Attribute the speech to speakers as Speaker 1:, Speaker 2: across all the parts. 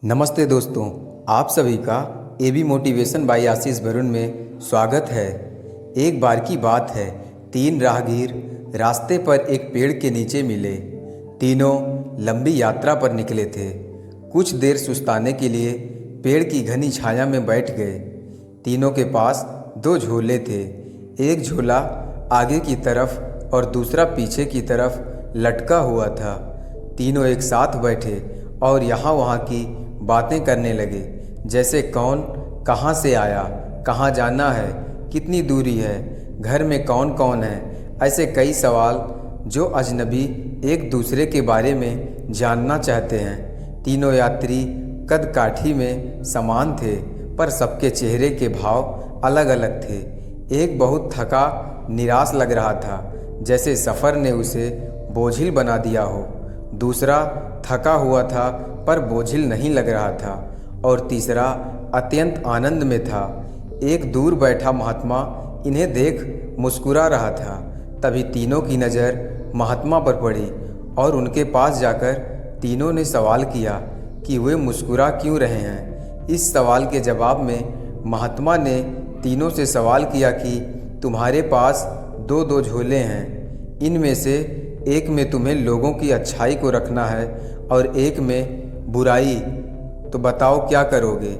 Speaker 1: नमस्ते दोस्तों, आप सभी का एबी मोटिवेशन बाय आशीष वरुण में स्वागत है। एक बार की बात है, तीन राहगीर रास्ते पर एक पेड़ के नीचे मिले। तीनों लंबी यात्रा पर निकले थे। कुछ देर सुस्ताने के लिए पेड़ की घनी छाया में बैठ गए। तीनों के पास दो झोले थे, एक झोला आगे की तरफ और दूसरा पीछे की तरफ लटका हुआ था। तीनों एक साथ बैठे और यहाँ वहाँ की बातें करने लगे, जैसे कौन कहाँ से आया, कहाँ जाना है, कितनी दूरी है, घर में कौन कौन है। ऐसे कई सवाल जो अजनबी एक दूसरे के बारे में जानना चाहते हैं। तीनों यात्री कद काठी में समान थे, पर सबके चेहरे के भाव अलग अलग थे। एक बहुत थका निराश लग रहा था, जैसे सफ़र ने उसे बोझिल बना दिया हो। दूसरा थका हुआ था पर बोझिल नहीं लग रहा था, और तीसरा अत्यंत आनंद में था। एक दूर बैठा महात्मा इन्हें देख मुस्कुरा रहा था। तभी तीनों की नज़र महात्मा पर पड़ी और उनके पास जाकर तीनों ने सवाल किया कि वे मुस्कुरा क्यों रहे हैं। इस सवाल के जवाब में महात्मा ने तीनों से सवाल किया कि तुम्हारे पास दो दो झोले हैं, इनमें से एक में तुम्हें लोगों की अच्छाई को रखना है और एक में बुराई, तो बताओ क्या करोगे।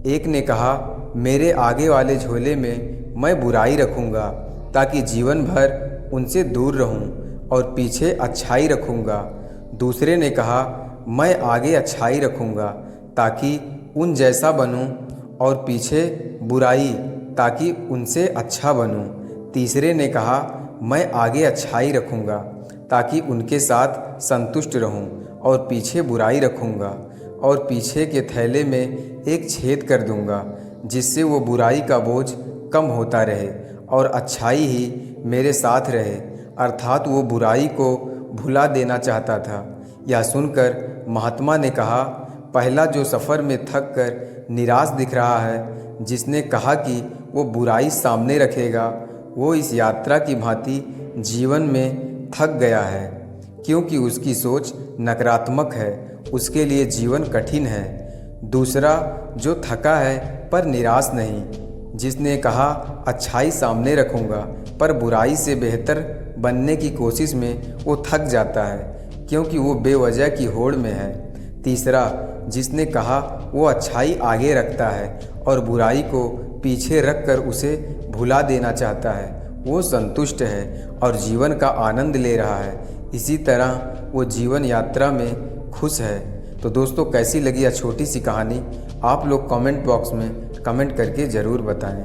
Speaker 1: एक ने कहा, मेरे आगे वाले झोले में मैं बुराई रखूँगा ताकि जीवन भर उनसे दूर रहूँ, और पीछे अच्छाई रखूँगा। दूसरे ने कहा, मैं आगे अच्छाई रखूँगा ताकि उन जैसा बनूँ, और पीछे बुराई ताकि उनसे अच्छा बनूँ। तीसरे ने कहा, मैं आगे अच्छाई रखूँगा ताकि उनके साथ संतुष्ट रहूं, और पीछे बुराई रखूंगा और पीछे के थैले में एक छेद कर दूंगा, जिससे वो बुराई का बोझ कम होता रहे और अच्छाई ही मेरे साथ रहे। अर्थात वो बुराई को भुला देना चाहता था। यह सुनकर महात्मा ने कहा, पहला जो सफ़र में थक कर निराश दिख रहा है, जिसने कहा कि वो बुराई सामने रखेगा, वो इस यात्रा की भांति जीवन में थक गया है, क्योंकि उसकी सोच नकारात्मक है, उसके लिए जीवन कठिन है। दूसरा जो थका है पर निराश नहीं, जिसने कहा अच्छाई सामने रखूँगा, पर बुराई से बेहतर बनने की कोशिश में वो थक जाता है, क्योंकि वो बेवजह की होड़ में है। तीसरा जिसने कहा वो अच्छाई आगे रखता है और बुराई को पीछे रख कर उसे भुला देना चाहता है, वो संतुष्ट है और जीवन का आनंद ले रहा है। इसी तरह वो जीवन यात्रा में खुश है। तो दोस्तों, कैसी लगी यह छोटी सी कहानी, आप लोग कमेंट बॉक्स में कमेंट करके ज़रूर बताएं।